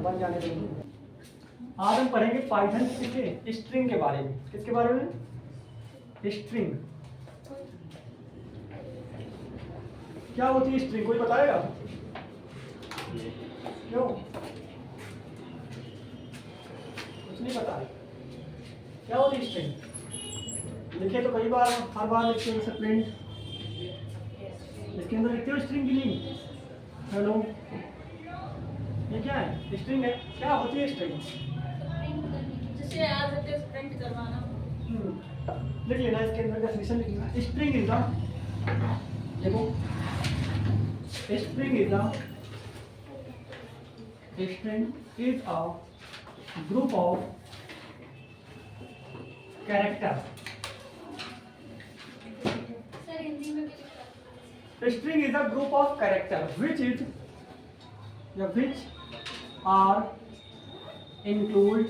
बन जाने देंगे। आज हम पढ़ेंगे पाइथन के स्ट्रिंग के बारे में। किसके बारे में? स्ट्रिंग। क्या होती है स्ट्रिंग? कोई बताएगा? क्यों? कुछ नहीं पता है। क्या होती है स्ट्रिंग? लिखे तो कई बार, हर बार लिखते हो प्रिंट। इसके अंदर लिखते हो स्ट्रिंग की नहीं। हेलो, ये क्या है? स्ट्रिंग है। क्या होती है स्ट्रिंग? जैसे आज प्रिंट करवाना। लिख लेना, इसके अंदर डेफिनेशन लिख लेना। स्ट्रिंग इज द, देखो, string is the, string is a group of character. Sir Hindi में string is a group of character which are include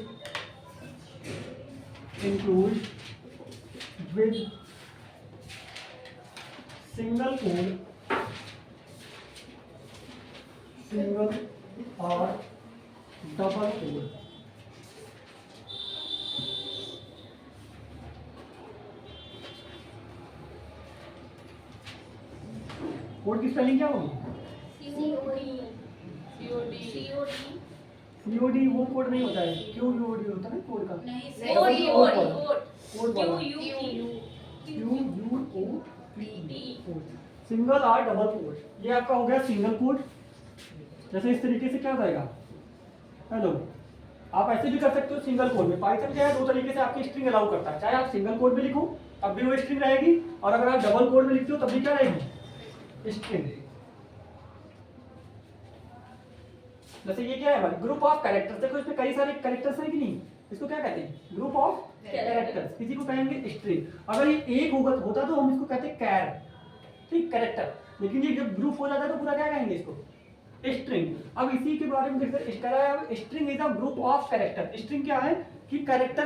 with single code, single or double code। Code की spelling क्या होगी? COD वो code नहीं होता है, क्यूयूडी होता है ना कोड का। सिंगल और डबल कोड, ये आपका हो गया सिंगल कोड। जैसे इस तरीके से क्या बताएगा? हेलो, आप ऐसे भी कर सकते हो सिंगल कोड में। पाइथन क्या है, दो तरीके से आपकी स्ट्रिंग अलाउ करता है। चाहे आप सिंगल कोड में लिखो तब भी वो स्ट्रिंग रहेगी, और अगर आप डबल कोड में लिखते हो तब भी क्या रहेगी? स्ट्रिंग। जैसे ये क्या है हमारे ग्रुप ऑफ कैरेक्टर्स। देखो इसमें कई सारे कैरेक्टर्स हैं कि नहीं? इसको क्या कहते हैं? Group of characters. किसी को कहेंगे स्ट्रिंग। अगर ये एक होता तो हम इसको कहते हैं कैर, ठीक, कैरेक्टर। लेकिन ये जब ग्रुप हो जाता है तो पूरा क्या कहेंगे इसको? स्ट्रिंग। अब इसी के बारे में देखते हैं। String is a group of character. String क्या है कि कैरेक्टर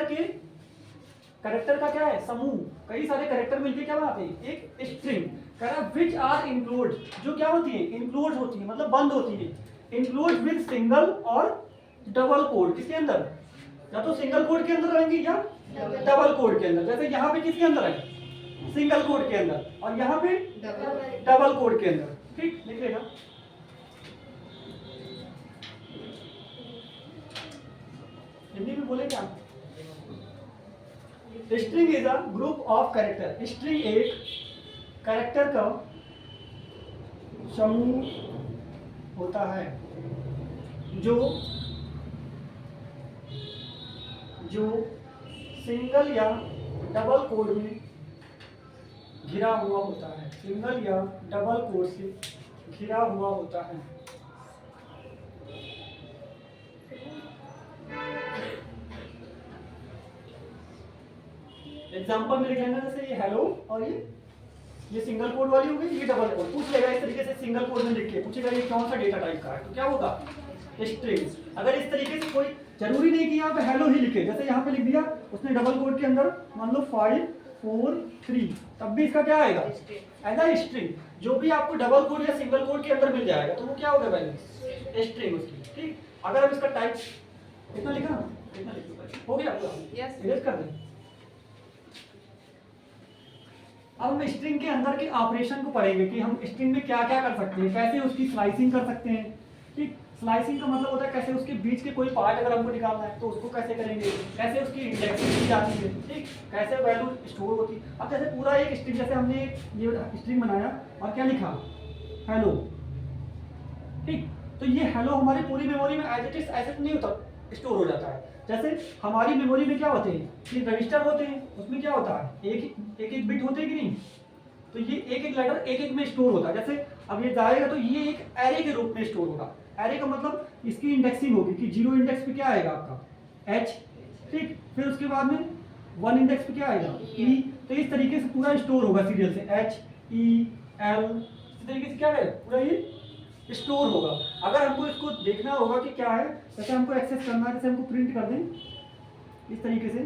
का क्या है? समूह। कई सारे कैरेक्टर मिलकर क्या बनाते हैं? एक स्ट्रिंग। कह रहा है विच आर इंक्लूड, जो क्या होती है? इंक्लूड होती है, मतलब बंद होती है। इंक्लूड विद सिंगल और डबल कोड। किसके अंदर? या तो सिंगल कोड के अंदर रहेंगी या डबल कोड के अंदर। जैसे यहाँ पे किसके अंदर है? सिंगल कोड के अंदर, और यहाँ पे डबल कोड के अंदर। ठीक, लिख लेना। हिंदी में बोले क्या? String is a group of character. String एक कैरेक्टर का समूह होता है जो सिंगल या डबल कोड में घिरा हुआ होता है। सिंगल या डबल कोड से घिरा हुआ होता है। एग्जांपल में लिख लेना। जैसे ये हेलो, और ये सिंगल कोड वाली हो गई, ये डबल कोड। पूछ लेगा इस तरीके से, सिंगल कोड में लिख के पूछेगा ये कौन सा डेटा टाइप का है, तो क्या होगा? स्ट्रिंग। अगर इस तरीके से, कोई जरूरी नहीं कि यहाँ पे हेलो ही लिखे। जैसे यहाँ पे लिख दिया उसने डबल कोड के अंदर, मान लो 5 4 3, तब भी इसका क्या आएगा? As a string. जो भी आपको डबल कोड या सिंगल कोड के अंदर मिल जाएगा तो वो क्या होगा भाई? स्ट्रिंग उसकी। ठीक, अगर हम इसका टाइप इतना लिखा ना, इतना लिख दो, हो गया पूरा। इरेज कर दें। अब हम स्ट्रिंग के अंदर के ऑपरेशन को पढ़ेंगे कि हम स्ट्रिंग में क्या क्या कर सकते हैं, कैसे उसकी स्लाइसिंग कर सकते हैं। ठीक, स्लाइसिंग का मतलब होता है कैसे उसके बीच के कोई पार्ट अगर हमको निकालना है तो उसको कैसे करेंगे, कैसे उसकी इंडेक्सिंग की जाती है, ठीक, कैसे वैल्यू स्टोर होती है। अब जैसे पूरा एक स्ट्रिंग, जैसे हमने ये स्ट्रिंग बनाया और क्या लिखा? हेलो। ठीक, तो ये हेलो हमारी पूरी मेमोरी में एज इट इज ऐसे नहीं होता, स्टोर हो जाता है। जैसे हमारी मेमोरी में क्या होते हैं कि रजिस्टर होते हैं, उसमें क्या होता है? एक बिट होते हैं कि नहीं? तो ये एक लेटर एक में स्टोर होता है। जैसे अब ये जाएगा तो ये एक एरे के रूप में स्टोर होगा। एरे का मतलब इसकी इंडेक्सिंग होगी कि 0 इंडेक्स पे क्या आएगा आपका? H। ठीक, फिर उसके बाद में 1 इंडेक्स पे क्या आएगा? E। तो इस तरीके से पूरा स्टोर होगा सीरियल से, H E L, इस तरीके से क्या है पूरा ये स्टोर होगा। अगर हमको इसको देखना होगा कि क्या है, जैसे हमको एक्सेस करना है, जैसे हमको प्रिंट कर दें इस तरीके से,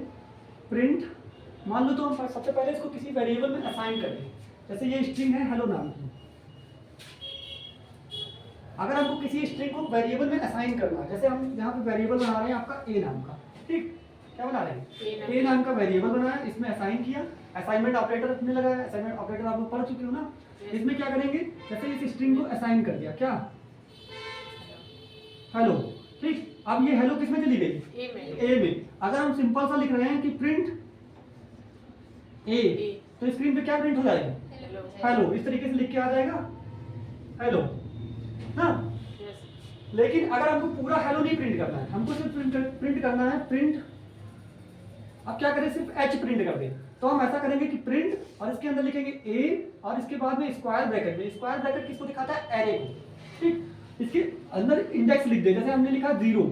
प्रिंट मान लो तो हम सबसे पहले इसको किसी वेरिएबल में असाइन कर दें। जैसे ये स्ट्रिंग है हेलो नाम की, अगर हमको किसी स्ट्रिंग को वेरिएबल में असाइन करना है, जैसे हम यहाँ पे वेरिएबल बना रहे हैं आपका ए नाम का, ठीक, क्या बना रहे हैं, ए नाम का वेरिएबल बनाया, इसमें असाइन किया, असाइनमेंट ऑपरेटर अपने लगाया, असाइनमेंट ऑपरेटर आप लोग पढ़ चुके हो ना। इसमें क्या करेंगे, जैसे इस स्ट्रिंग को असाइन कर दिया, क्या, हेलो, ठीक, अब ये हेलो किसमें चली गई, ए में। अगर हम सिंपल सा लिख रहे हैं कि प्रिंट ए, तो स्क्रीन पे क्या प्रिंट हो जाएगा, हेलो, इस तरीके से लिख के आ जाएगा हेलो, हाँ। लेकिन अगर हमको पूरा हेलो नहीं प्रिंट करना है, हमको सिर्फ प्रिंट करना है प्रिंट, अब क्या करें, सिर्फ एच प्रिंट कर दें, तो हम ऐसा करेंगे कि प्रिंट और इसके अंदर लिखेंगे ए और इसके बाद में स्क्वायर ब्रैकेट में, स्क्वायर ब्रैकेट किसको दिखाता है, एरे को, ठीक, इसके अंदर इंडेक्स लिख दे, जैसे हमने लिखा 0,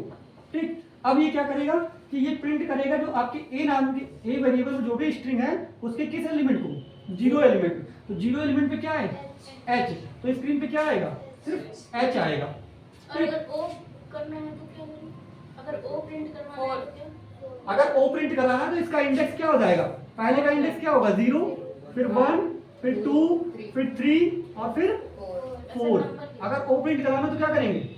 ठीक। अब ये क्या करेगा कि ये प्रिंट करेगा जो आपके ए नाम के ए वेरिएबल में जो भी स्ट्रिंग है उसके किस एलिमेंट को, 0 एलिमेंट, तो 0 एलिमेंट पे क्या है, एच, तो स्क्रीन पे क्या आएगा, सिर्फ एच आएगा। और अगर ओ करना है तो क्या करें, अगर ओ प्रिंट करवाना है तो क्या, अगर ओ प्रिंट कराना है तो इसका इंडेक्स क्या हो जाएगा, पहले का इंडेक्स क्या होगा, 0, फिर 1, फिर 2, फिर 3 और फिर 4। अगर ओ प्रिंट कराना तो क्या करेंगे,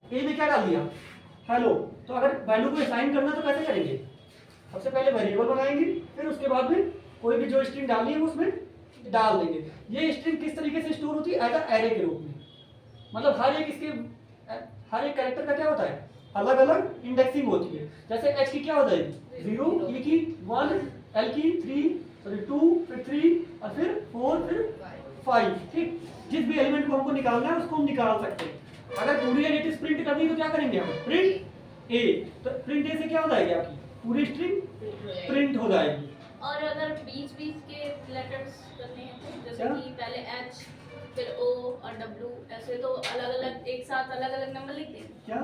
ए में क्या डाल दिया, हेलो, तो अगर वैल्यू को असाइन करना तो कैसे करेंगे, सबसे पहले वेरिएबल बनाएंगे, फिर उसके बाद में कोई भी जो स्ट्रिंग डालनी है उसमें डाल देंगे। ये स्ट्रिंग किस तरीके से स्टोर होती है, एज अ एरे के रूप में, मतलब हर एक कैरेक्टर का क्या होता है, अलग अलग इंडेक्सिंग होती है। जैसे एच की क्या हो जाएगी, 0, ई की 1, एल की 2, फिर 3 और फिर 4, फिर 5, ठीक। जिस भी एलिमेंट को हमको निकालना है उसको हम निकाल सकते हैं। अगर पूरी एडिटिव प्रिंट करनी तो क्या करेंगे हम, प्रिंट ए, तो प्रिंट ए से क्या हो जाएगी, आपकी पूरी स्ट्रिंग प्रिंट हो जाएगी। और अगर बीच बीच के लेटर्स करने हैं तो जैसे क्या? कि पहले एच फिर ओ और डब्ल्यू, ऐसे तो अलग अलग एक साथ अलग अलग नंबर लिख दें, क्या,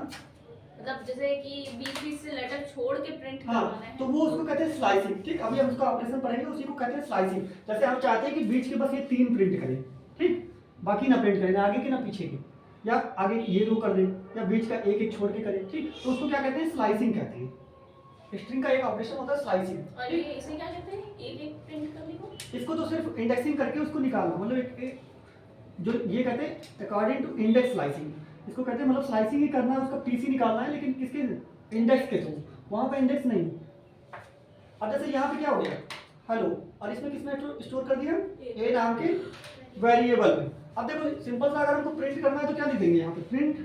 मतलब जैसे कि बीच बीच से लेटर छोड़ के प्रिंट हाँ, करवाना है तो वो उसको कहते हैं स्लाइसिंग, ठीक। अभी हम उसका ऑपरेशन पढ़ेंगे, उसी को कहते हैं स्लाइसिंग। जैसे हम चाहते हैं कि बीच के बस ये 3 प्रिंट करें, ठीक, बाकी ना प्रिंट करें, ना आगे के ना पीछे के, या आगे ये 2 कर दें या बीच का एक एक छोड़ के करें, ठीक, तो उसको क्या कहते हैं, स्लाइसिंग कहते हैं। स्ट्रिंग का एक ऑपरेशन होता है स्लाइसिंग। और ये इसे क्या कहते हैं, एक एक प्रिंट करने को, इसको तो सिर्फ इंडेक्सिंग करके उसको निकालना, मतलब एक जो ये कहते हैं अकॉर्डिंग टू इंडेक्स स्लाइसिंग, इसको कहते हैं, मतलब स्लाइसिंग ही करना है, उसका पीसी निकालना है, लेकिन किसके, इंडेक्स के थ्रू, वहां पे इंडेक्स नहीं। अब जैसे यहाँ पे क्या हो गया, हेलो, और इसमें किसमें स्टोर कर दिया, ए नाम के वेरिएबल में। अब देखो सिंपल सा अगर हमको प्रिंट करना है तो क्या लिख देंगे यहाँ पे, प्रिंट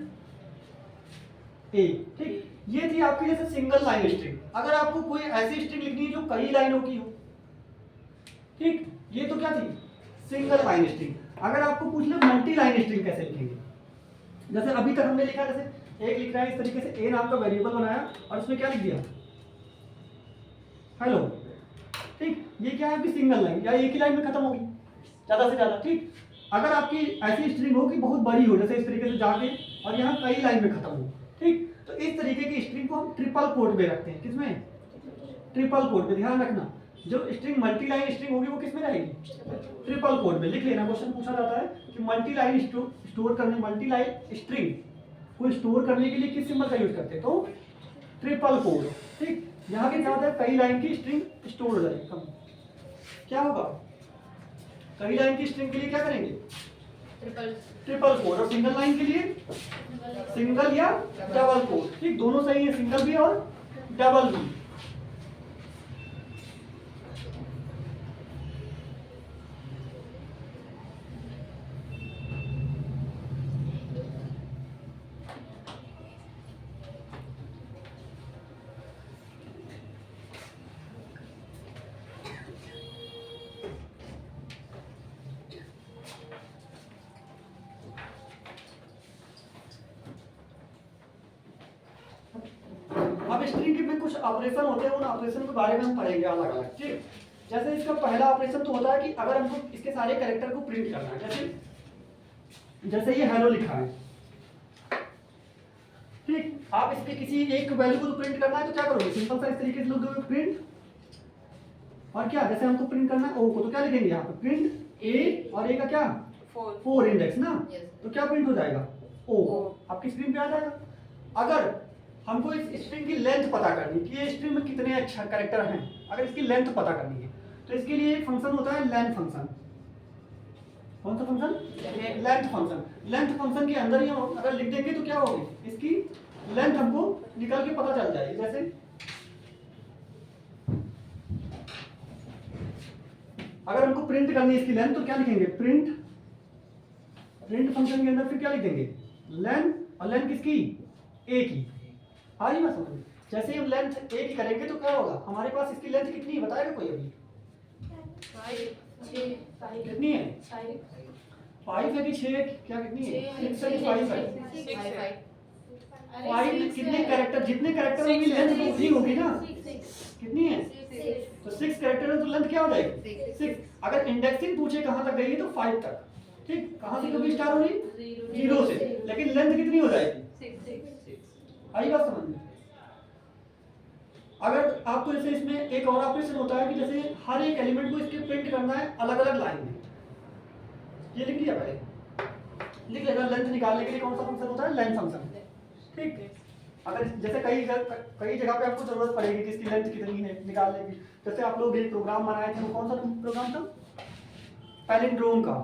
ए, ठीक। ये थी आपकी जैसे सिंगल लाइन स्ट्रिंग। अगर आपको कोई ऐसी स्ट्रिंग लिखनी है जो कई लाइनों की हो, ठीक, ये तो क्या थी, सिंगल लाइन स्ट्रिंग। अगर आपको पूछ ले मल्टी लाइन स्ट्रिंग कैसे लिखेंगे, जैसे अभी तक हमने लिखा, जैसे एक लिख रहा है इस तरीके से, ए नाम का वेरिएबल बनाया और उसमें क्या लिख दिया, हेलो, ठीक। ये क्या है आपकी सिंगल लाइन, या एक ही लाइन में खत्म होगी ज्यादा से ज्यादा, ठीक। अगर आपकी ऐसी स्ट्रिंग हो कि बहुत बड़ी हो, जैसे इस तरीके से जाके और यहाँ कई लाइन में खत्म हो, ठीक, तो इस तरीके की स्ट्रिंग को हम ट्रिपल कोट में रखते हैं। किसमें, ट्रिपल कोट में। ध्यान रखना, जो स्ट्रिंग मल्टी लाइन स्ट्रिंग होगी वो किसमें रहेगी, ट्रिपल कोट में। लिख लेना, क्वेश्चन पूछा जाता है कि मल्टी लाइन स्टोर करने, मल्टी लाइन स्ट्रिंग को स्टोर करने के लिए किस सिंबल का यूज करते हैं, तो ट्रिपल कोट, ठीक। यहाँ पे क्या होता है, कई लाइन की स्ट्रिंग स्टोर हो जाएगी, कम क्या होगा, कई लाइन की स्ट्रिंग के लिए क्या करेंगे, ट्रिपल कोट, और सिंगल लाइन के लिए सिंगल या डबल कोट, ठीक, दोनों सही है, सिंगल भी और डबल भी। अब स्ट्रिंग में कुछ ऑपरेशन होते हैं, उन ऑपरेशन के बारे में हम पढ़ेंगे अलग अलग, ठीक। जैसे इसका पहला ऑपरेशन तो होता है कि अगर हमको इसके सारे कैरेक्टर को प्रिंट करना है, जैसे जैसे ये हेलो लिखा है, ठीक, आप इसके किसी एक वैल्यू को तो प्रिंट करना है तो क्या करोगे, सिंपल सा इस तरीके से लिख दोगे प्रिंट, और क्या जैसे हमको प्रिंट करना है ओ को तो क्या लिखेंगे यहाँ पे प्रिंट ए, और ए का क्या 4 इंडेक्स ना, तो क्या प्रिंट हो जाएगा ओ, आपकी स्क्रीन पे आ जाएगा। अगर हमको इस स्ट्रिंग की लेंथ पता करनी है कि ये स्ट्रिंग में कितने अच्छा कैरेक्टर हैं, अगर इसकी लेंथ पता करनी है तो इसके लिए एक फंक्शन होता है लेंथ फंक्शन। कौन सा function, length function. Length function के अंदर ही हम अगर लिख देंगे तो क्या होगी, इसकी लेंथ हमको निकल के पता चल जाएगी। जैसे अगर हमको प्रिंट करनी है इसकी लेंथ तो क्या लिखेंगे प्रिंट, प्रिंट फंक्शन के अंदर फिर क्या लिख देंगे लेंथ, और लेंथ किसकी ए की। आ रही बात समझ में। जैसे ही हम लेंथ ए की करेंगे तो क्या होगा, हमारे पास इसकी लेंथ कितनी है बताएगा कोई अभी, कितनी है 5 है कि 6, क्या कितनी है 6 है कि 5 है, 5 कितने कैरेक्टर, जितने कैरेक्टर होंगे लेंथ तो उतनी होगी ना, कितनी है तो 6 कैरेक्टर है तो लेंथ क्या हो जाएगी 6। अगर इंडेक्सिंग पूछे कहाँ तक गई है तो 5 तक, ठीक, कहाँ से कभी स्टार्ट हो रही 0 से, लेकिन लेंथ कितनी हो जाएगी 6। आई बात समझ में। अगर आपको जैसे इसमें एक और ऑपरेशन होता है कि जैसे हर एक एलिमेंट को इसके प्रिंट करना है अलग अलग लाइन में, ये लिख लिया पहले, लिख लेना लेंथ निकालने के लिए कौन सा फंक्शन होता है लेंथ फंक्शन, ठीक। अगर जैसे कई जगह पे आपको जरूरत पड़ेगी कि इसकी लेंथ कितनी है निकालने की, जैसे आप लोग एक प्रोग्राम बनाए थे, वो कौन सा प्रोग्राम था पैलिंड्रोम का,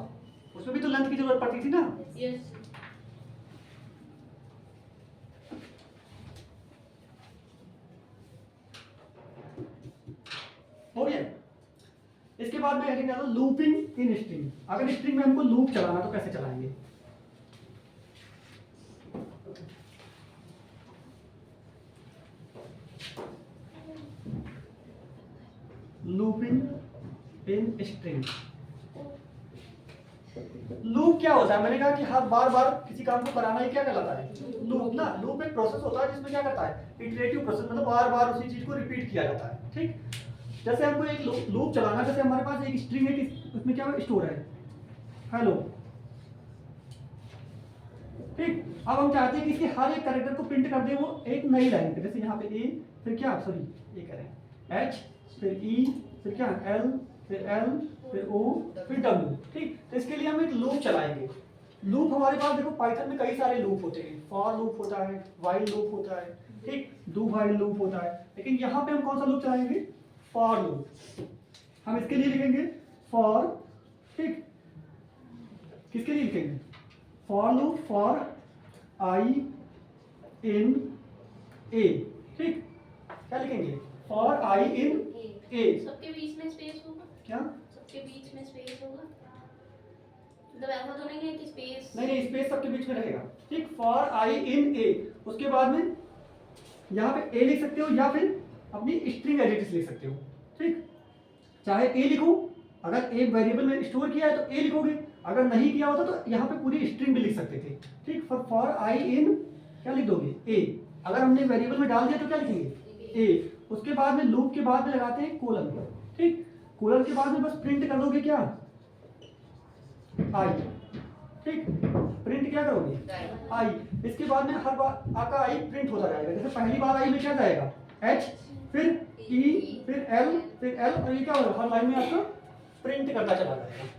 उसमें भी तो लेंथ की जरूरत पड़ती थी ना। हो गया। इसके बाद में हेडिंग डालो लूपिंग इन स्ट्रिंग। अगर स्ट्रिंग में हमको लूप चलाना तो कैसे चलाएंगे, लूपिंग इन स्ट्रिंग। लूप क्या होता है, मैंने कहा कि हर बार बार किसी काम को कराना ही क्या कहलाता है लूप ना। लूप एक प्रोसेस होता है जिसमें क्या करता है इटरेटिव प्रोसेस, मतलब बार बार उसी चीज को रिपीट किया जाता है, ठीक। जैसे हमको एक लूप चलाना, जैसे हमारे पास एक स्ट्रिंग है कि उसमें क्या स्टोर है हेलो, ठीक। अब हम चाहते हैं कि इसके हर एक कैरेक्टर को प्रिंट कर दे वो एक नई लाइन पे, जैसे यहाँ पे ए, फिर क्या सॉरी ये करें एच, फिर ई, फिर क्या एल, फिर एल, फिर ओ, फिर डब्ल्यू, ठीक। तो इसके लिए हम एक लूप चलाएंगे। लूप हमारे पास देखो पाइथन में कई सारे लूप होते हैं, फॉर लूप होता है, व्हाइल लूप होता है, ठीक, डू व्हाइल लूप होता है, लेकिन यहाँ पे हम कौन सा लूप चलाएंगे फॉर लूप। हम इसके लिए लिखेंगे फॉर, ठीक, किसके लिए लिखेंगे फॉर लूप फॉर आई इन ए, ठीक, क्या लिखेंगे फॉर आई इन ए। सबके बीच में स्पेस होगा क्या, सबके बीच में स्पेस होगा, मतलब ऐसा तो नहीं है कि स्पेस नहीं स्पेस सबके बीच में रहेगा, ठीक। फॉर आई इन ए, उसके बाद में यहाँ पे ए लिख सकते हो या फिर अपनी स्ट्रिंग एडिट्स लिख सकते हो, ठीक। चाहे ए लिखो, अगर एक वेरिएबल में स्टोर किया है तो ए लिखोगे, अगर नहीं किया होता तो यहाँ पे पूरी स्ट्रिंग भी लिख सकते थे, ठीक। फॉर आई इन क्या लिख दोगे ए, अगर हमने वेरिएबल में डाल दिया तो क्या लिखेंगे ए। उसके बाद में लूप के बाद में लगाते हैं कोलन, ठीक। कोलन के बाद में बस प्रिंट कर दोगे क्या आई, ठीक, प्रिंट क्या करोगे आई। इसके बाद में हर बार आपका आई प्रिंट होता जाएगा। जैसे पहली बार आई में क्या जाएगा एच, फिर ई, फिर एल, फिर एल, और ये क्या होगा हर लाइन में आपका प्रिंट करता चला जाएगा।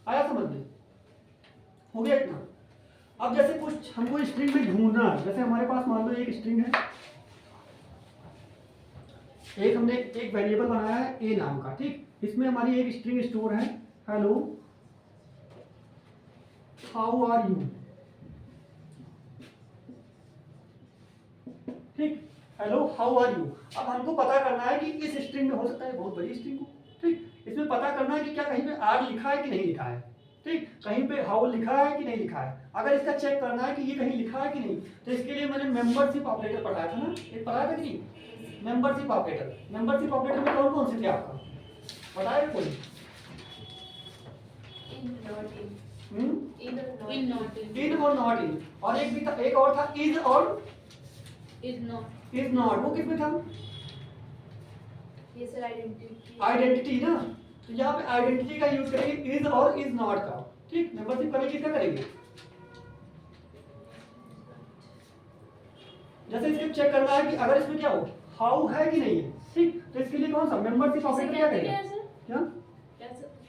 आया समझ में, हो गया इतना। अब जैसे कुछ हमको स्ट्रिंग में ढूंढना है, जैसे हमारे पास मान लो एक स्ट्रिंग है, एक हमने एक वेरिएबल बनाया है ए नाम का, ठीक। इसमें हमारी एक स्ट्रिंग स्टोर है हेलो हाउ आर यू, ठीक, हेलो हाउ आर यू। अब हमको पता करना है कि इस स्ट्रिंग में हो सकता है बहुत बड़ी स्ट्रिंग हो, ठीक, इसमें पता करना है कि क्या कहीं पे आर लिखा है कि नहीं लिखा है, ठीक, कहीं पे हाउ लिखा है कि नहीं लिखा है। अगर इसका चेक करना है कि ये कहीं लिखा है कि नहीं, तो इसके लिए मैंने मेंबरशिप ऑपरेटर पढ़ाया था ना, एक पढ़ाया था कि नहीं, मेंबरशिप ऑपरेटर। मेंबरशिप ऑपरेटर में कौन कौन से थे आपका बताया कोई? इन नॉट इन इन और नॉट इन, और एक भी था, एक और था इज और इज नॉट। वो किसमें था? ये सर आइडेंटिटी आइडेंटिटी ना, तो यहाँ पे आइडेंटिटी का यूज करेंगे इज और इज नॉट का। ठीक, मेंबरशिप करेंगे क्या करेंगे? जैसे इसके चेक करना है कि अगर इसमें क्या हो हाउ है कि नहीं है, ठीक, तो इसके लिए कौन सा मेंबरशिप ऑपरेटर क्या करेगा? क्या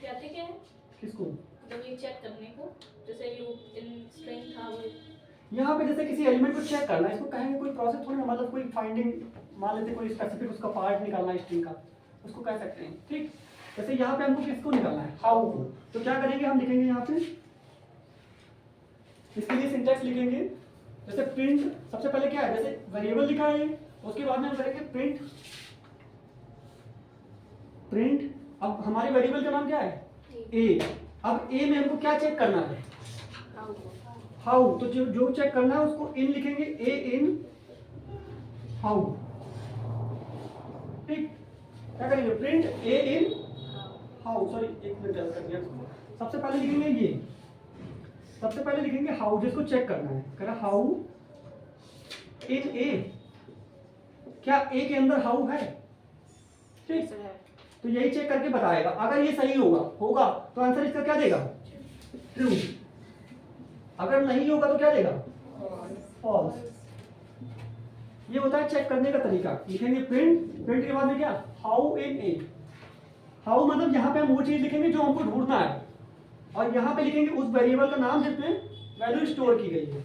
कहते क्या है किसको? जब ये चेक करने को, जैसे लूप इन स्ट्रिंग था वो, यहाँ पे जैसे किसी एलिमेंट को चेक करना है, इसको कहेंगे कोई प्रोसेस थोड़ी ना, मतलब कोई फाइंडिंग मान लेते कोई स्पेसिफिक उसका पार्ट निकालना है स्ट्रिंग का, उसको कह सकते हैं। ठीक, जैसे यहाँ पे हमको किसको निकालना है हाउ को, तो क्या करेंगे हम लिखेंगे यहाँ पे, इसके लिए सिंटैक्स लिखेंगे। जैसे प्रिंट सबसे पहले क्या है, जैसे वेरिएबल लिखा है उसके बाद में हम करेंगे प्रिंट। प्रिंट अब हमारे वेरिएबल का नाम क्या है ए। अब ए में हमको क्या चेक करना है हाउ, तो जो चेक करना है उसको इन लिखेंगे, ए इन हाउ। ठीक, क्या करेंगे print A in how, sorry एक मिनट गलत कर दिया। सबसे पहले लिखेंगे ये, सबसे पहले लिखेंगे हाउ जिसको चेक करना है, कह रहा हाउ इन ए, क्या ए के अंदर हाउ है? ठीक, तो यही चेक करके बताएगा। अगर ये सही होगा तो आंसर इसका क्या देगा ट्रू, अगर नहीं होगा तो क्या देगा फॉल्स। ये होता है चेक करने का तरीका। लिखेंगे प्रिंट, प्रिंट के बाद में क्या हाउ इन ए, हाउ मतलब यहाँ पे हम वो चीज लिखेंगे जो हमको ढूंढना है, और यहाँ पे लिखेंगे उस वेरिएबल का नाम जिसमें वैल्यू स्टोर की गई है।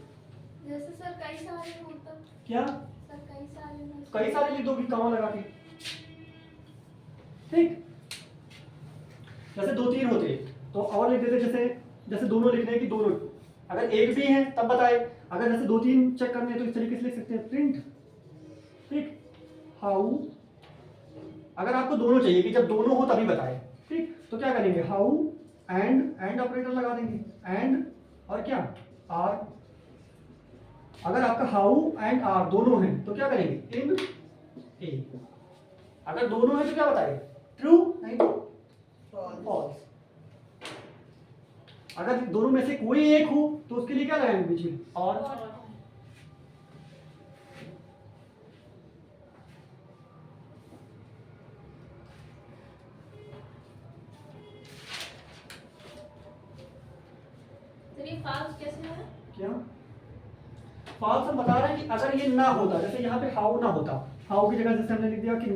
जैसे सर कई सारे होता क्या सर कई सारे लिख दो कॉमा लगा के। ठीक, जैसे 2-3 होते तो और लिख देते, जैसे दोनों लिखने की दोनों, अगर एक भी है तब बताए, अगर जैसे 2-3 चेक करने हैं तो इस तरीके से लिख सकते हैं प्रिंट। ठीक, हाउ, अगर आपको दोनों चाहिए कि जब दोनों हो तभी बताए, ठीक, तो क्या करेंगे हाउ एंड ऑपरेटर लगा देंगे, एंड और क्या आर। अगर आपका हाउ एंड आर दोनों हैं तो क्या करेंगे इन ए। अगर दोनों हैं तो क्या बताए ट्रू, नहीं तो फॉल्स। अगर दोनों में से कोई एक हो तो उसके लिए क्या लगाएंगे बीच में और। फॉल्स कैसे है? क्या फॉल्स हम बता रहे हैं कि अगर ये ना होता, जैसे यहाँ पे हाउ ना होता, हाउ की जगह जैसे हमने लिख दिया कि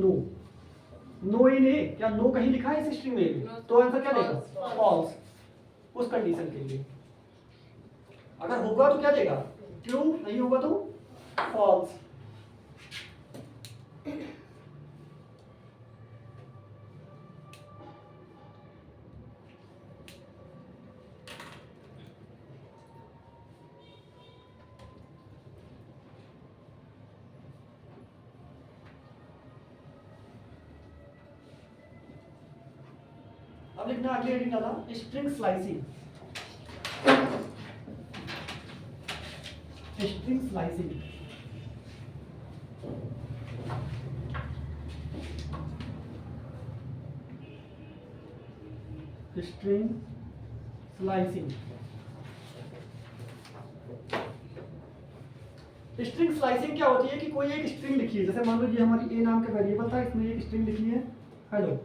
नो इन ए, क्या नो कहीं लिखा है इस स्ट्रिंग में, तो आंसर क्या देगा फॉल्स उस कंडीशन के लिए। अगर होगा तो क्या देगा ट्रू, नहीं होगा तो फॉल्स। अब लिखना अगले हेडिंग डाला string slicing. String slicing string slicing string slicing क्या होती है कि कोई एक स्ट्रिंग लिखी है, जैसे मान लो ये हमारी ए नाम का वेरिएबल था, इसमें एक स्ट्रिंग लिखी है hello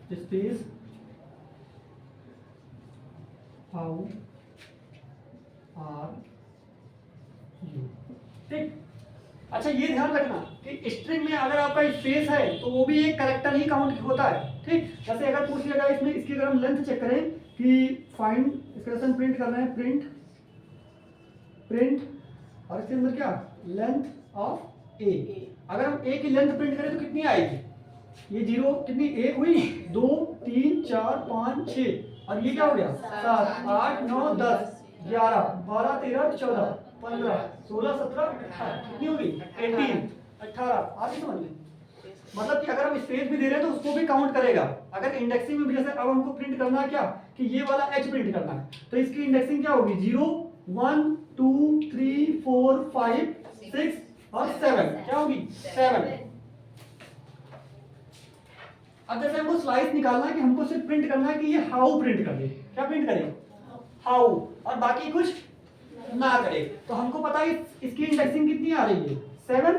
space how are you. ठीक, अच्छा ये ध्यान रखना कि स्ट्रिंग में अगर आपका स्पेस है तो वो भी एक कैरेक्टर ही काउंट होता है। ठीक, जैसे अगर पूछ लिया जाए इसमें, इसकी अगर हम लेंथ चेक करें कि फाइंड, इसका जैसे हम प्रिंट कर रहे हैं प्रिंट और इसके अंदर क्या लेंथ ऑफ ए, अगर हम ए की लेंथ प्रिंट करें तो कितनी आएगी, ये 0 कितनी एक हुई 2 3 4 5 6 और ये क्या हो गया 7 8 9 10 11 12 13 14 15 16 17 18 कितनी होगी 18 18। आप ही समझ लें मतलब कि अगर हम स्पेस भी दे रहे हैं तो उसको भी काउंट करेगा। अगर इंडेक्सिंग में भी, जैसे अब हमको प्रिंट करना है क्या कि ये वाला एच प्रिंट करना है, तो इसकी इंडेक्सिंग क्या होगी 0 1 2 3 4 5 6 और 7, क्या होगी 7। अब जैसे हमको स्लाइस निकालना है कि हमको सिर्फ प्रिंट करना है कि ये हाउ प्रिंट कर दे, क्या प्रिंट करे हाउ, और बाकी कुछ ना करे। तो हमको पता है इसकी इंडेक्सिंग कितनी आ रही है 7,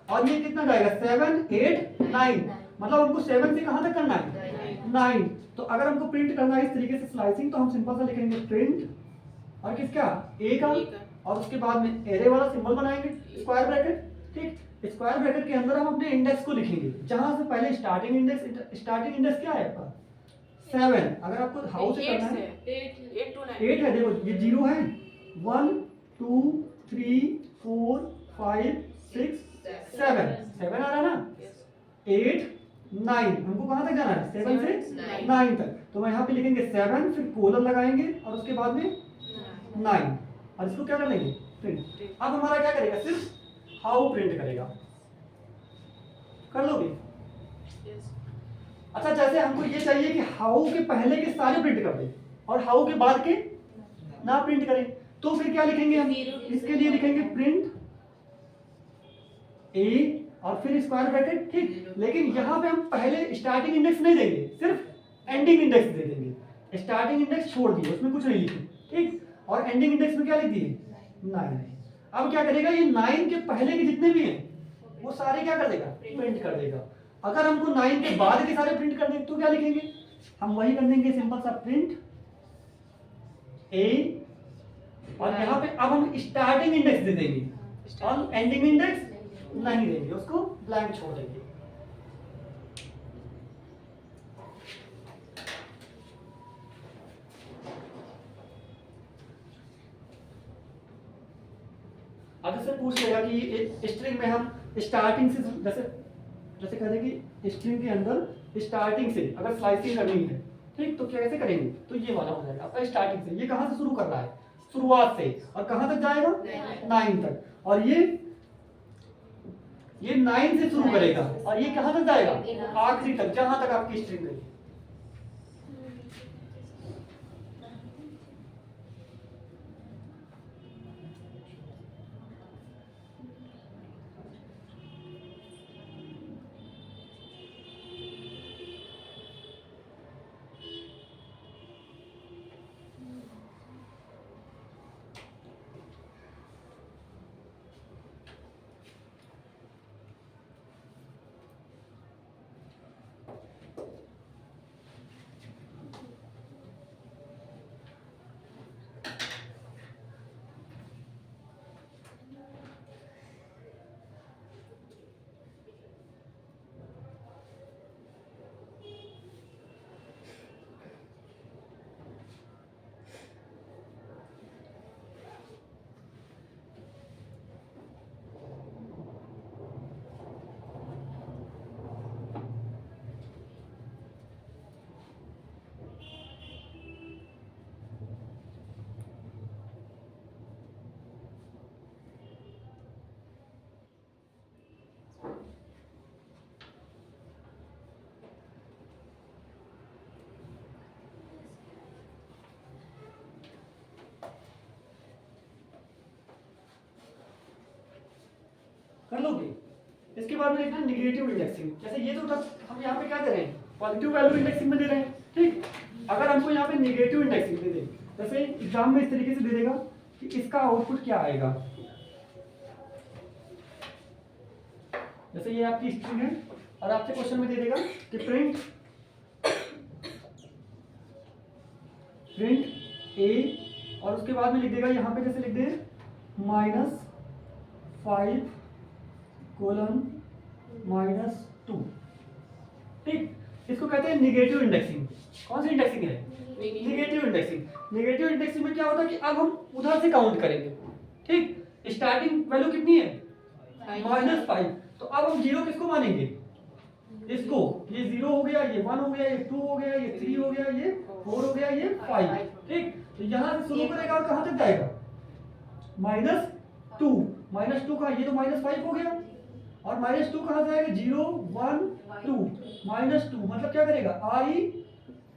और ये कितना जाएगा 7 8 9, मतलब हमको 7 से कहां तक करना है 9। तो अगर हमको प्रिंट करना है इस तरीके से स्लाइसिंग, तो हम सिंपल सा लिखेंगे प्रिंट और किसका ए का, और उसके बाद में एरे वाला सिंबल बनाएंगे स्क्वायर ब्रैकेट। ठीक, स्क्वायर ब्रैकेट के अंदर हम अपने इंडेक्स को लिखेंगे, जहां से पहले स्टार्टिंग इंडेक्स क्या है आपका 7। अगर आपको हाउ से करना है 8 है, देखो ये 0 है 1 2 3 4 5 6 7 आ रहा है ना, 8 9, हमको कहां तक जाना है 7 से 9 तक। तो मैं यहाँ पे लिखेंगे 7, फिर कोलन लगाएंगे और उसके बाद में 9, और इसको क्या कर लेंगे प्रिंट। अब हमारा क्या करेगा सिर्फ हाउ प्रिंट करेगा, कर लोगे। अच्छा, जैसे हमको ये चाहिए कि हाउ के पहले के सारे प्रिंट कर दे और हाउ के बाद के ना प्रिंट करें, तो फिर क्या लिखेंगे हम, इसके लिए लिखेंगे प्रिंट ए और फिर स्क्वायर ब्रैकेट। ठीक, लेकिन यहाँ पे हम पहले स्टार्टिंग इंडेक्स नहीं देंगे, सिर्फ एंडिंग इंडेक्स दे देंगे। स्टार्टिंग इंडेक्स छोड़ दिए, उसमें कुछ नहीं लिखे। ठीक, और एंडिंग इंडेक्स में क्या लिख दिए 9। अब क्या करेगा ये 9 के पहले के जितने भी हैं वो सारे क्या कर देगा प्रिंट कर देगा। अगर हमको 9 के बाद के सारे प्रिंट करने तो क्या लिखेंगे, हम वही कर देंगे सिंपल सा प्रिंट ए, और यहाँ पे अब हम स्टार्टिंग इंडेक्स दे देंगे और एंडिंग इंडेक्स नहीं देंगे, उसको ब्लैंक छोड़ देंगे। अब जैसे पूछ लेगा कि स्ट्रिंग में हम स्टार्टिंग से, जैसे कह दें कि स्ट्रिंग के अंदर स्टार्टिंग से अगर स्लाइसिंग करनी है, ठीक, तो कैसे करेंगे, तो ये वाला हो जाएगा आपका स्टार्टिंग से। ये कहां से शुरू कर रहा है शुरुआत से, और कहां तक जाएगा 9 तक, और ये 9 से शुरू करेगा और ये कहां तक जाएगा आखिरी तक, जहां तक आपकी स्ट्रिंग गई। कर लोगे। इसके बाद में देखना निगेटिव इंडेक्सिंग। जैसे ये तो हम यहाँ पे क्या दे रहे हैं पॉजिटिव वैल्यू इंडेक्सिंग में दे रहे हैं। ठीक, अगर हमको यहाँ पे निगेटिव इंडेक्सिंग दे दे, जैसे एग्जाम में इस तरीके से दे देगा कि इसका आउटपुट क्या आएगा। जैसे ये आपकी स्ट्रिंग है और आपसे क्वेश्चन में दे देगा कि प्रिंट ए, और उसके बाद में लिख देगा यहाँ पे जैसे लिख दे -5 कोलन -2। ठीक, इसको कहते हैं निगेटिव इंडेक्सिंग। कौन सी इंडेक्सिंग है निगेटिव इंडेक्सिंग। निगेटिव इंडेक्सिंग में क्या होता है कि अब हम उधर से काउंट करेंगे। ठीक, स्टार्टिंग वैल्यू कितनी है -5, तो अब हम 0 किसको मानेंगे इसको, ये 0 हो गया, ये 1 हो गया, ये 2 हो गया, ये 3 हो गया, ये 4 हो गया, ये 5। ठीक, तो यहां से शुरू करेगा और कहां तक जाएगा -2 का, ये तो -5 हो गया, और -2 कहाँ से आएगा? 0 1 2 -2 मतलब क्या करेगा? RE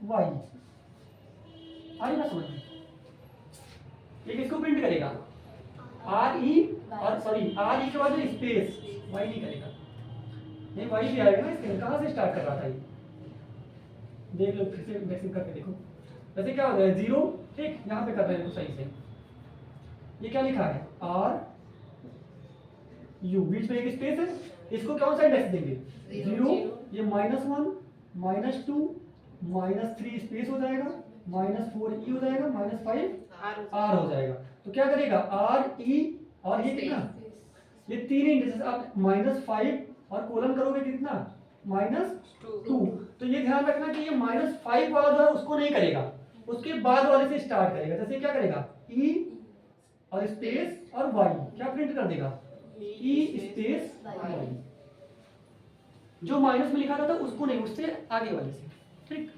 Y आई ना समझ में? ये किसको प्रिंट करेगा? RE और सॉरी RE के बाद स्पेस Y नहीं करेगा। नहीं Y भी आएगा ना इसके, कहाँ से स्टार्ट कर रहा था ये? देख लो फिर से मैक्सिम करके देखो। वैसे क्या हो रहा है? 0 ठीक, यहाँ पे कर रहे हैं तो सही से। ये क्या लिखा है? R U, बीच में एक स्पेस है, इसको कौन सा इंडेक्स देंगे? 0, ये -1 -2 -3 स्पेस हो जाएगा, -4 E हो जाएगा, -5 R हो जाएगा। तो क्या करेगा? R E और ये कितना? ये तीन इंडेक्स आप -5 और कोलन करोगे कितना? -2। तो ये ध्यान रखना कि ये -5 वाला जो है उसको नहीं करेगा, उसके बाद वाले से स्टार्ट करेगा। जैसे क्या करेगा? E और स्पेस और Y क्या प्रिंट कर देगा? E space Y। जो माइनस में लिखा था उसको नहीं, उससे आगे वाले से। ठीक,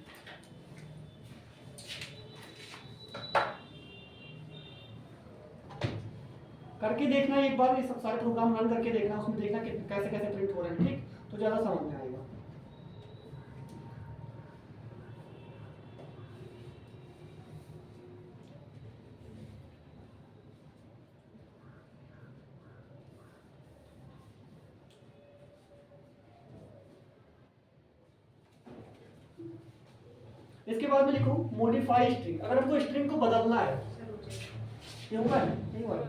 करके देखना एक बार, ये सब सारे प्रोग्राम रन करके देखना, उसमें देखना कि कैसे कैसे प्रिंट हो रहे हैं। ठीक, तो ज्यादा समझ में आएगा। इसके बाद में लिखो मॉडिफाई स्ट्रिंग। अगर हमको स्ट्रिंग को बदलना है, ये होगा नहीं होगा?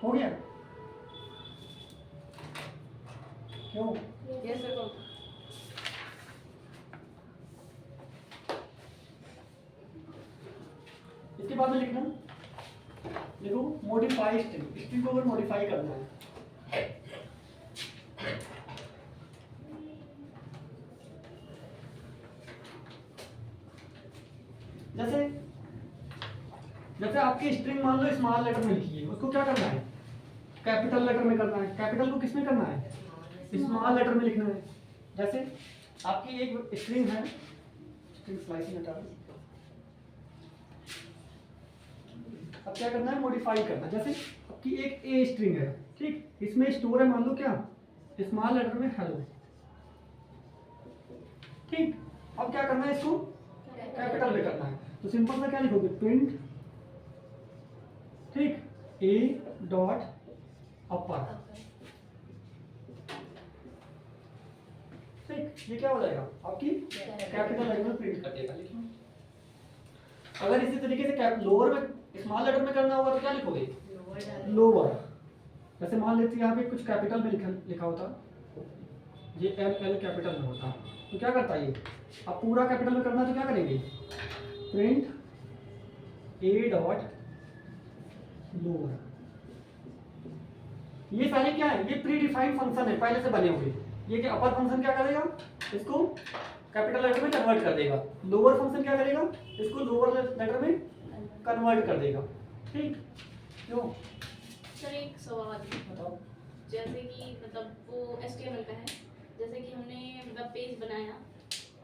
हो गया? क्यों? Yes sir. इसके बाद में लिखना, देखो मॉडिफाई स्ट्रिंग। स्ट्रिंग को अगर मॉडिफाई करना है, जैसे जैसे आपकी स्ट्रिंग मान लो स्मॉल लेटर में लिखी है, उसको क्या करना है? कैपिटल लेटर में करना है। कैपिटल को किस में करना है? स्मॉल लेटर में लिखना है। जैसे आपकी एक स्ट्रिंग है, स्ट्रिंग स्लाइसिंग हटा दो। अब क्या करना है? मॉडिफाई करना। जैसे आपकी एक ए स्ट्रिंग है, ठीक, इसमें स्टोर है मान लो क्या? स्मॉल लेटर में हेलो। ठीक, अब क्या करना है? इसको कैपिटल में करना है। तो सिंपल सा क्या लिखोगे? प्रिंट, ठीक, ए डॉट अपर। ठीक, ये क्या हो जाएगा? आपकी कैपिटल लेटर में प्रिंट कर देगा। लिखो। अगर इसी तरीके से लोअर में स्मॉल लेटर में करना होगा तो क्या लिखोगे? लोअर। जैसे मान लेते हैं यहाँ पे कुछ कैपिटल में लिखा होता, ये एल कैपिटल में होता, तो क्या करता है ये? अब पूरा कैपिटल में करना तो क्या करेंगे? प्रिंट ए डॉट लोअर। ये सारे क्या है? ये प्री डिफाइंड फंक्शन है, पहले से बने हुए। ये कि अपर फंक्शन क्या करेगा? इसको कैपिटल लेटर में कन्वर्ट कर देगा। लोअर फंक्शन क्या करेगा? इसको लोअर लेटर में कन्वर्ट कर देगा। ठीक, क्यों? सर एक सवाल बताओ। जैसे कि मतलब वो HTML का है, जैसे कि हमने वेब पेज बनाया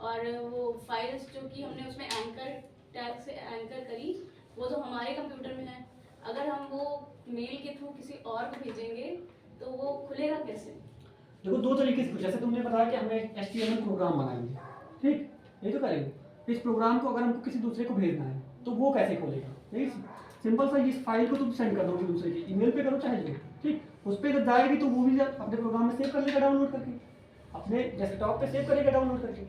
और वो फाइल्स जो कि हमने उसमें एंकर टैग से एंकर करी, वो तो हमारे कंप्यूटर में है। अगर हम वो मेल के थ्रू किसी और को भेजेंगे तो वो खुलेगा कैसे? देखो दो तरीके से, जैसे तुमने बताया कि हमें HTML प्रोग्राम बनाएंगे, ठीक, ये तो करेंगे। इस प्रोग्राम को अगर हमको किसी दूसरे को भेजना है तो वो कैसे खोलेगा? यही सिंपल सा, इस फाइल को तुम सेंड कर दोगे दूसरे की ईमेल पे करो चाहे जो, ठीक, उस पर जब जाएगी तो वो भी अपने प्रोग्राम में सेव कर लेगा डाउनलोड करके, अपने डेस्कटॉप पे सेव करेगा डाउनलोड करके।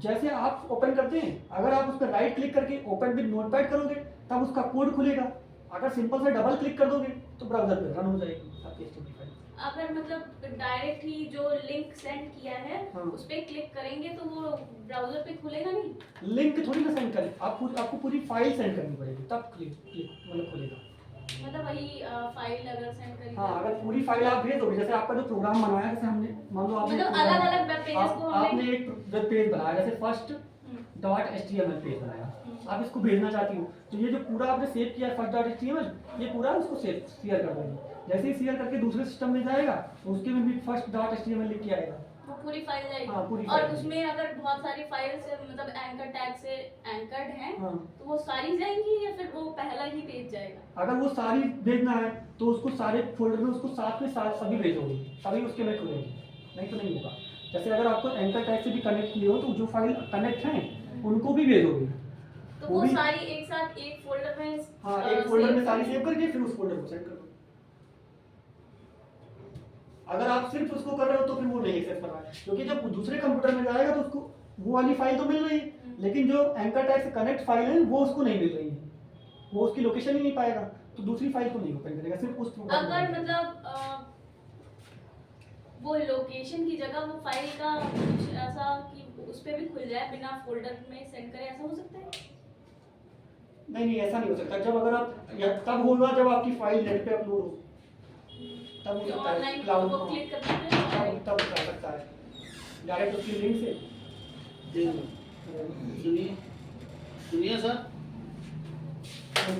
जैसे आप ओपन करते हैं, अगर आप उस पर राइट क्लिक करके ओपन विद नोटपैड करोगे तब उसका कोड खुलेगा, अगर सिंपल से डबल क्लिक कर दोगे तो ब्राउजर पे रन हो जाएगी आपकी HTML फाइल। अगर मतलब डायरेक्ट ही जो लिंक सेंड किया है हाँ। उस पर क्लिक करेंगे तो वो ब्राउजर पे खुलेगा नहीं? लिंक थोड़ी ना सेंड करें, आपको पूरी फाइल सेंड करनी पड़ेगी तब मतलब खुलेगा। मतलब वही फाइल अगर सेंड करी हाँ, अगर पूरी फाइल आप भेज दोगे, जैसे आपका जो प्रोग्राम बनाया है, जैसे हमने मान लो आपने मतलब अलग-अलग वेब पेजेस को आपने एक वेब पेज बनाया, जैसे फर्स्ट .html पेज बनाया, आप इसको भेजना चाहती हो तो ये जो पूरा आपने सेव किया है first.html, ये पूरा उसको शेयर कर देंगे। जैसे ही शेयर करके दूसरे सिस्टम में जाएगा तो उसके में भी first.html लिख के आएगा, वो पूरी फाइल जाएगी। हाँ, पूरी और फाइल उसमें अगर बहुत सारी फाइल्स मतलब एंकर टैग से एंकर्ड हैं हाँ। तो वो सारी जाएंगी या फिर वो पहला ही पेज जाएगा? अगर वो सारी भेजना है तो उसको सारे फोल्डर में उसको साथ में साथ सभी भेजोगे, तभी उसके में खुलेंगे, नहीं तो नहीं होगा। जैसे अगर आपको एंकर टैग से भी कनेक्ट किए हो तो जो फाइल कनेक्ट हैं उनको भी भेजोगे, तो वो सारी एक साथ एक फोल्डर में, हाँ, एक फोल्डर में सारी सेव करके फिर उस फोल्डर को सेंड कर दो। अगर आप सिर्फ उसको कर रहे हो तो फिर वो नहीं एक्सेस कर रहा है, क्योंकि जब दूसरे कंप्यूटर में जाएगा तो उसको वो वाली फाइल तो मिल रही है, लेकिन जो एंकर टैग से कनेक्ट फाइल है वो उसको नहीं मिल रही है, वो उसकी लोकेशन ही नहीं पाएगा, तो दूसरी फाइल को नहीं ओपन करेगा, सिर्फ उस प्रोग्राम अगर मतलब वो लोकेशन की जगह वो फाइल का कुछ ऐसा कि उस पे भी खुल जाए बिना फोल्डर में सेंड करे, ऐसा हो सकता है? नहीं, ऐसा नहीं हो सकता। जब अगर आप तब होगा जब आपकी फाइल नेट पे अपलोड हो, तब हो सकता है ऑनलाइन क्लाउड को क्लिक करते हैं तब कर सकता है डायरेक्ट उसकी लिंक से। सुनिए सुनिए सर। हाँ,